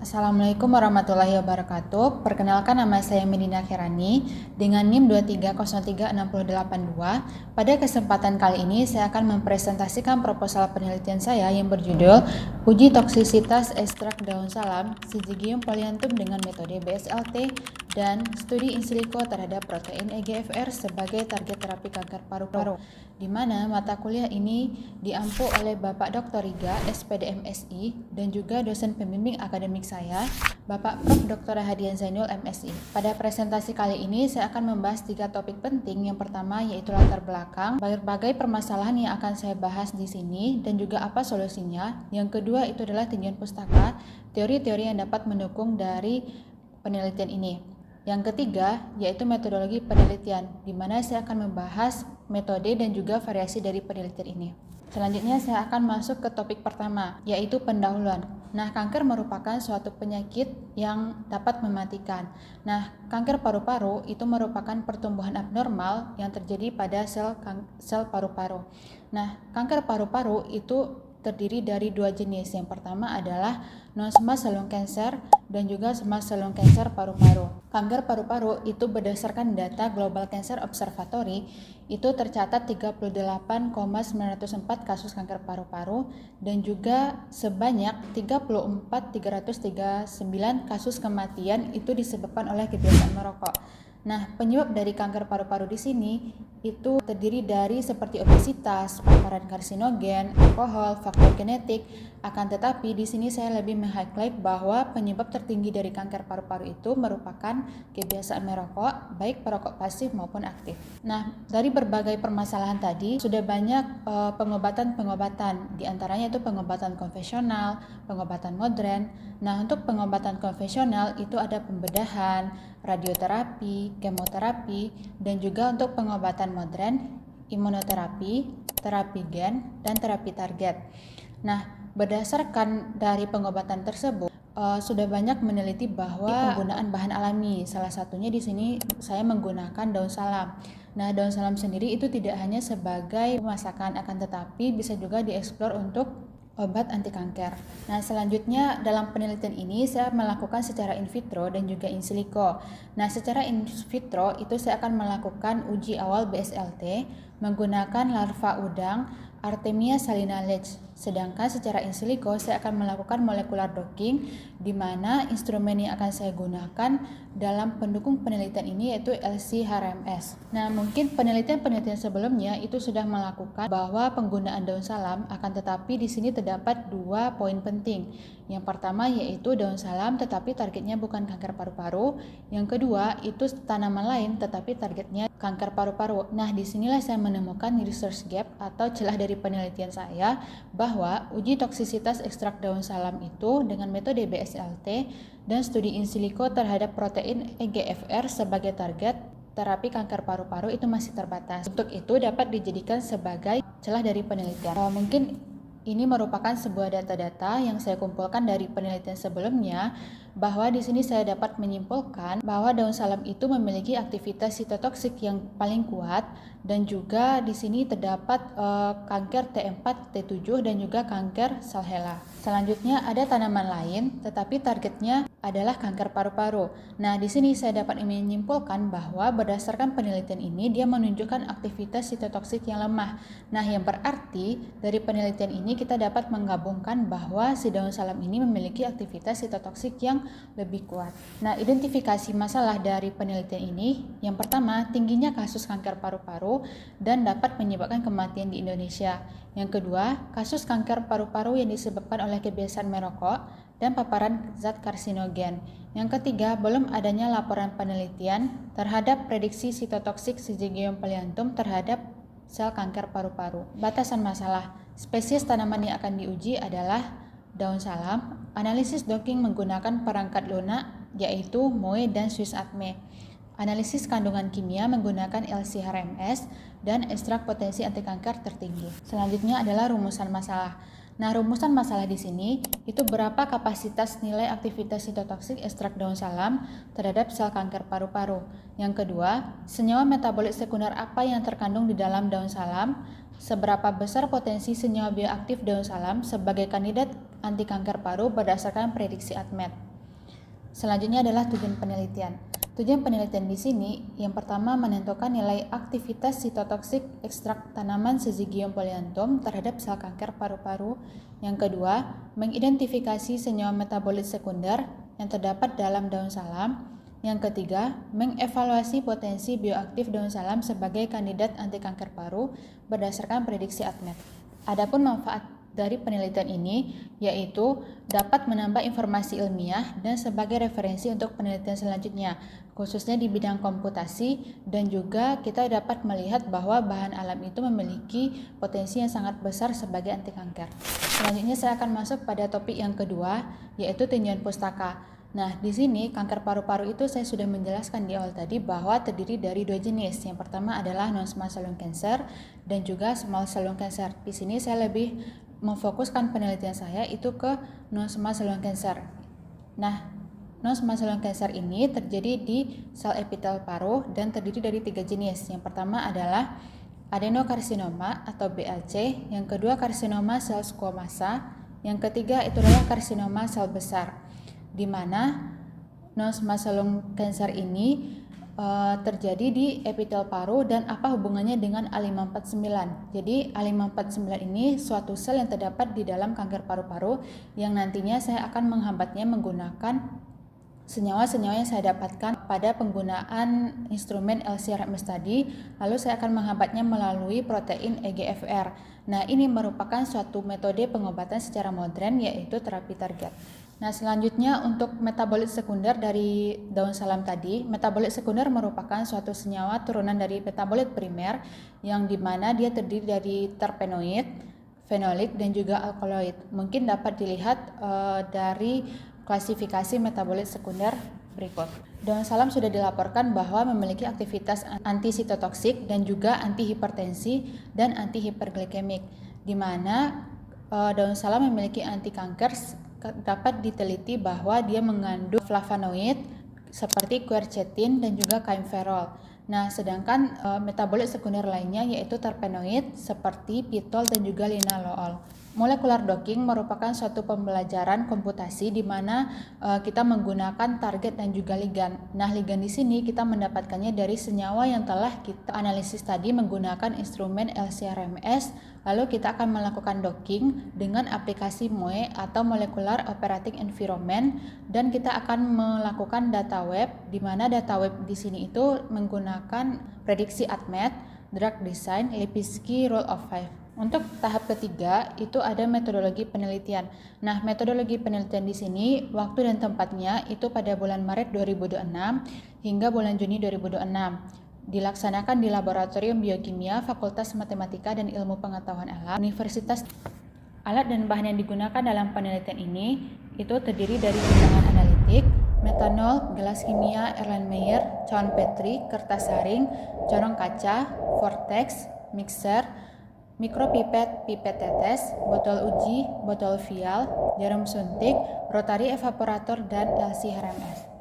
Assalamualaikum warahmatullahi wabarakatuh. Perkenalkan, nama saya Medina Khairani dengan NIM 2303682. Pada kesempatan kali ini saya akan mempresentasikan proposal penelitian saya yang berjudul Uji Toksisitas Ekstrak Daun Salam Syzygium polyanthum dengan metode BSLT dan studi in silico terhadap protein EGFR sebagai target terapi kanker paru-paru, di mana mata kuliah ini diampu oleh Bapak Dr. Riga, SPD MSI, dan juga dosen pembimbing akademik saya, Bapak Prof. Dr. Hadian Zainul MSI. Pada presentasi kali ini saya akan membahas 3 topik penting. Yang pertama yaitu latar belakang, berbagai permasalahan yang akan saya bahas di sini dan juga apa solusinya. Yang kedua itu adalah tinjauan pustaka, teori-teori yang dapat mendukung dari penelitian ini. Yang ketiga yaitu metodologi penelitian, di mana saya akan membahas metode dan juga variasi dari penelitian ini. Selanjutnya saya akan masuk ke topik pertama, yaitu pendahuluan. Nah, kanker merupakan suatu penyakit yang dapat mematikan. Nah, kanker paru-paru itu merupakan pertumbuhan abnormal yang terjadi pada sel paru-paru. Nah, kanker paru-paru itu terdiri dari 2 jenis. Yang pertama adalah non-small cell lung cancer dan juga small cell lung cancer paru-paru. Kanker paru-paru itu berdasarkan data Global Cancer Observatory itu tercatat 38,904 kasus kanker paru-paru dan juga sebanyak 34.339 kasus kematian itu disebabkan oleh kebiasaan merokok. Nah, penyebab dari kanker paru-paru di sini itu terdiri dari seperti obesitas, paparan karsinogen, alkohol, faktor genetik. Akan tetapi di sini saya lebih meng-highlight bahwa penyebab tertinggi dari kanker paru-paru itu merupakan kebiasaan merokok, baik perokok pasif maupun aktif. Nah, dari berbagai permasalahan tadi sudah banyak pengobatan-pengobatan, di antaranya itu pengobatan konvensional, pengobatan modern. Nah, untuk pengobatan konvensional itu ada pembedahan, radioterapi, kemoterapi, dan juga untuk pengobatan modern, imunoterapi, terapi gen, dan terapi target. Nah, berdasarkan dari pengobatan tersebut, sudah banyak meneliti bahwa penggunaan bahan alami, salah satunya di sini saya menggunakan daun salam. Nah, daun salam sendiri itu tidak hanya sebagai pemasakan, akan tetapi bisa juga dieksplor untuk obat anti kanker. Nah, selanjutnya dalam penelitian ini saya melakukan secara in vitro dan juga in silico. Nah, secara in vitro itu saya akan melakukan uji awal BSLT menggunakan larva udang Artemia salina Lech. Sedangkan secara in silico saya akan melakukan molecular docking, di mana instrumen yang akan saya gunakan dalam pendukung penelitian ini yaitu LC-HRMS. Nah, mungkin penelitian-penelitian sebelumnya itu sudah melakukan bahwa penggunaan daun salam, akan tetapi di sini terdapat 2 poin penting. Yang pertama yaitu daun salam tetapi targetnya bukan kanker paru-paru. Yang kedua itu tanaman lain tetapi targetnya kanker paru-paru. Nah, disinilah saya menemukan research gap atau celah dari penelitian saya bahwa uji toksisitas ekstrak daun salam itu dengan metode BSLT dan studi in silico terhadap protein EGFR sebagai target terapi kanker paru-paru itu masih terbatas. Untuk itu dapat dijadikan sebagai celah dari penelitian. Mungkin ini merupakan sebuah data-data yang saya kumpulkan dari penelitian sebelumnya, bahwa di sini saya dapat menyimpulkan bahwa daun salam itu memiliki aktivitas sitotoksik yang paling kuat dan juga di sini terdapat kanker T4, T7 dan juga kanker Salmonella. Selanjutnya ada tanaman lain tetapi targetnya adalah kanker paru-paru. Nah, di sini saya dapat menyimpulkan bahwa berdasarkan penelitian ini dia menunjukkan aktivitas sitotoksik yang lemah. Nah, yang berarti dari penelitian ini kita dapat menggabungkan bahwa si daun salam ini memiliki aktivitas sitotoksik yang lebih kuat. Nah, identifikasi masalah dari penelitian ini, yang pertama, tingginya kasus kanker paru-paru dan dapat menyebabkan kematian di Indonesia. Yang kedua, kasus kanker paru-paru yang disebabkan oleh kebiasaan merokok dan paparan zat karsinogen. Yang ketiga, belum adanya laporan penelitian terhadap prediksi sitotoksik Syzygium polyanthum terhadap sel kanker paru-paru. Batasan masalah, spesies tanaman yang akan diuji adalah daun salam, analisis docking menggunakan perangkat lunak yaitu MOE dan Swiss ATME. Analisis kandungan kimia menggunakan LC-HRMS dan ekstrak potensi anti kanker tertinggi. Selanjutnya adalah rumusan masalah. Nah, rumusan masalah di sini itu berapa kapasitas nilai aktivitas sitotoksik ekstrak daun salam terhadap sel kanker paru-paru. Yang kedua, senyawa metabolit sekunder apa yang terkandung di dalam daun salam, seberapa besar potensi senyawa bioaktif daun salam sebagai kandidat anti kanker paru berdasarkan prediksi ATMET. Selanjutnya adalah tujuan penelitian. Tujuan penelitian di sini yang pertama menentukan nilai aktivitas sitotoksik ekstrak tanaman Syzygium polyanthum terhadap sel kanker paru-paru. Yang kedua, mengidentifikasi senyawa metabolit sekunder yang terdapat dalam daun salam. Yang ketiga, mengevaluasi potensi bioaktif daun salam sebagai kandidat anti kanker paru berdasarkan prediksi ADMET. Adapun manfaat dari penelitian ini yaitu dapat menambah informasi ilmiah dan sebagai referensi untuk penelitian selanjutnya, khususnya di bidang komputasi, dan juga kita dapat melihat bahwa bahan alam itu memiliki potensi yang sangat besar sebagai anti kanker. Selanjutnya saya akan masuk pada topik yang kedua, yaitu tinjauan pustaka. Nah, di sini kanker paru-paru itu saya sudah menjelaskan di awal tadi bahwa terdiri dari dua jenis. Yang pertama adalah non-small cell lung cancer dan juga small cell lung cancer. Di sini saya lebih memfokuskan penelitian saya itu ke non-small cell lung cancer. Nah, non-small cell lung cancer ini terjadi di sel epitel paru dan terdiri dari 3 jenis. Yang pertama adalah adenokarsinoma atau BAC, yang kedua karsinoma sel squamasa, yang ketiga itu adalah karsinoma sel besar, di mana non-small cell lung cancer ini terjadi di epitel paru dan apa hubungannya dengan A549. Jadi A549 ini suatu sel yang terdapat di dalam kanker paru-paru yang nantinya saya akan menghambatnya menggunakan senyawa-senyawa yang saya dapatkan pada penggunaan instrumen LC-RMS tadi, lalu saya akan menghambatnya melalui protein EGFR. Nah, ini merupakan suatu metode pengobatan secara modern yaitu terapi target. Nah, selanjutnya untuk metabolit sekunder dari daun salam tadi, metabolit sekunder merupakan suatu senyawa turunan dari metabolit primer yang dimana dia terdiri dari terpenoid, fenolik, dan juga alkaloid. Mungkin dapat dilihat dari klasifikasi metabolit sekunder berikut. Daun salam sudah dilaporkan bahwa memiliki aktivitas anti-sitotoksik dan juga anti-hipertensi dan anti-hiperglikemik, di mana daun salam memiliki anti kanker. Dapat diteliti bahwa dia mengandung flavonoid seperti quercetin dan juga kaimferol. Nah, sedangkan metabolit sekunder lainnya yaitu terpenoid seperti pitol dan juga linalool. Molecular docking merupakan suatu pembelajaran komputasi di mana kita menggunakan target dan juga ligan. Nah, ligan di sini kita mendapatkannya dari senyawa yang telah kita analisis tadi menggunakan instrumen LC-RMS. Lalu kita akan melakukan docking dengan aplikasi MOE atau Molecular Operating Environment, dan kita akan melakukan data web di mana data web di sini itu menggunakan prediksi ADMET, drug design, Lipinski rule of 5. Untuk tahap ketiga itu ada metodologi penelitian. Nah, metodologi penelitian di sini waktu dan tempatnya itu pada bulan Maret 2026 hingga bulan Juni 2026. Dilaksanakan di Laboratorium Biokimia Fakultas Matematika dan Ilmu Pengetahuan Alam Universitas. Alat dan bahan yang digunakan dalam penelitian ini itu terdiri dari undangan analitik, metanol, gelas kimia, Erlenmeyer, cawan petri, kertas saring, corong kaca, vortex, mixer, mikropipet, pipet tetes, botol uji, botol vial, jarum suntik, rotary evaporator, dan LC-RMS.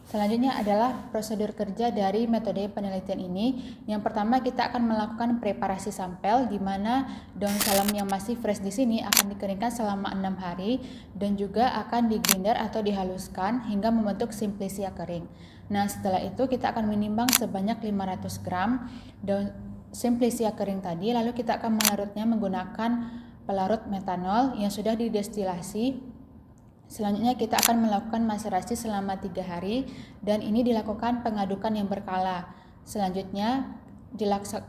Selanjutnya adalah prosedur kerja dari metode penelitian ini. Yang pertama kita akan melakukan preparasi sampel di mana daun salam yang masih fresh di sini akan dikeringkan selama 6 hari dan juga akan digrinder atau dihaluskan hingga membentuk simplicia kering. Nah, setelah itu kita akan menimbang sebanyak 500 gram daun simplicia kering tadi, lalu kita akan melarutnya menggunakan pelarut metanol yang sudah didestilasi. Selanjutnya kita akan melakukan maserasi selama 3 hari dan ini dilakukan pengadukan yang berkala. Selanjutnya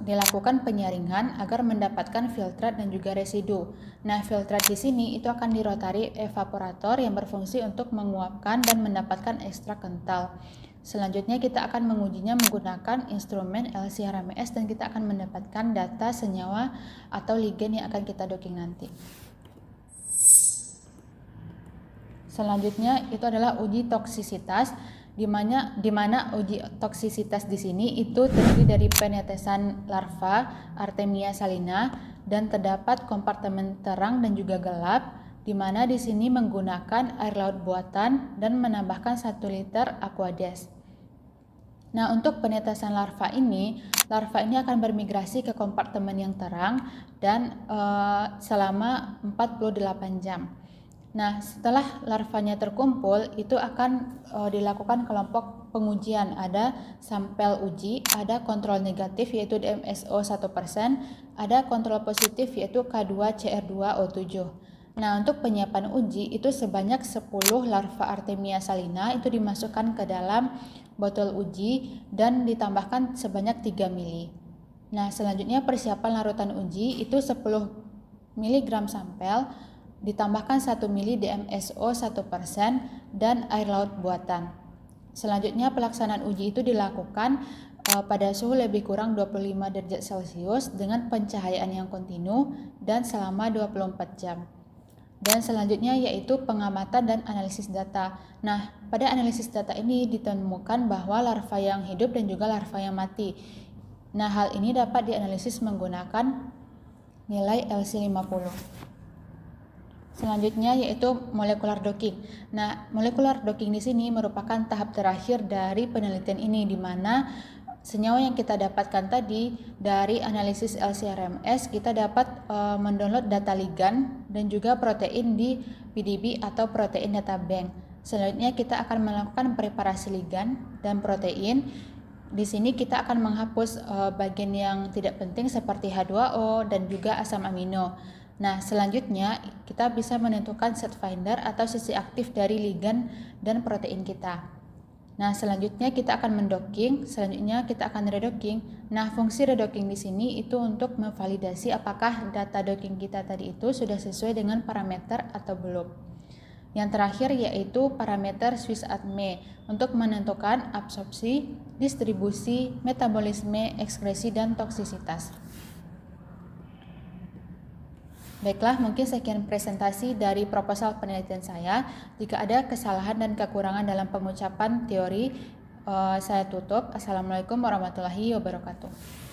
dilakukan penyaringan agar mendapatkan filtrat dan juga residu. Nah, filtrat di sini itu akan di rotary evaporator yang berfungsi untuk menguapkan dan mendapatkan ekstrak kental. Selanjutnya kita akan mengujinya menggunakan instrumen LC-RMS dan kita akan mendapatkan data senyawa atau ligan yang akan kita docking nanti. Selanjutnya itu adalah uji toksisitas, di mana uji toksisitas di sini itu terdiri dari penetesan larva Artemia salina dan terdapat kompartemen terang dan juga gelap, di mana di sini menggunakan air laut buatan dan menambahkan 1 liter aquades. Nah, untuk penetesan larva ini akan bermigrasi ke kompartemen yang terang dan selama 48 jam. Nah, setelah larvanya terkumpul, itu akan dilakukan kelompok pengujian. Ada sampel uji, ada kontrol negatif yaitu DMSO 1%, ada kontrol positif yaitu K2CR2O7. Nah, untuk penyiapan uji itu sebanyak 10 larva Artemia salina itu dimasukkan ke dalam botol uji dan ditambahkan sebanyak 3 mili. Nah, selanjutnya persiapan larutan uji itu 10 mg sampel ditambahkan 1 mili DMSO 1% dan air laut buatan. Selanjutnya pelaksanaan uji itu dilakukan pada suhu lebih kurang 25 derajat Celcius dengan pencahayaan yang kontinu dan selama 24 jam. Dan selanjutnya yaitu pengamatan dan analisis data. Nah, pada analisis data ini ditemukan bahwa larva yang hidup dan juga larva yang mati. Nah, hal ini dapat dianalisis menggunakan nilai LC50. Selanjutnya yaitu molecular docking. Nah, molecular docking di sini merupakan tahap terakhir dari penelitian ini, di mana senyawa yang kita dapatkan tadi dari analisis LC-RMS kita dapat mendownload data ligan dan juga protein di PDB atau protein data bank. Selanjutnya kita akan melakukan preparasi ligan dan protein. Di sini kita akan menghapus bagian yang tidak penting seperti H2O dan juga asam amino. Nah, selanjutnya kita bisa menentukan set finder atau sisi aktif dari ligan dan protein kita. Nah, selanjutnya kita akan mendocking, selanjutnya kita akan redocking. Nah, fungsi redocking di sini itu untuk memvalidasi apakah data docking kita tadi itu sudah sesuai dengan parameter atau belum. Yang terakhir yaitu parameter Swiss ADME untuk menentukan absorpsi, distribusi, metabolisme, ekskresi, dan toksisitas. Baiklah, mungkin sekian presentasi dari proposal penelitian saya. Jika ada kesalahan dan kekurangan dalam pengucapan teori, saya tutup. Assalamualaikum warahmatullahi wabarakatuh.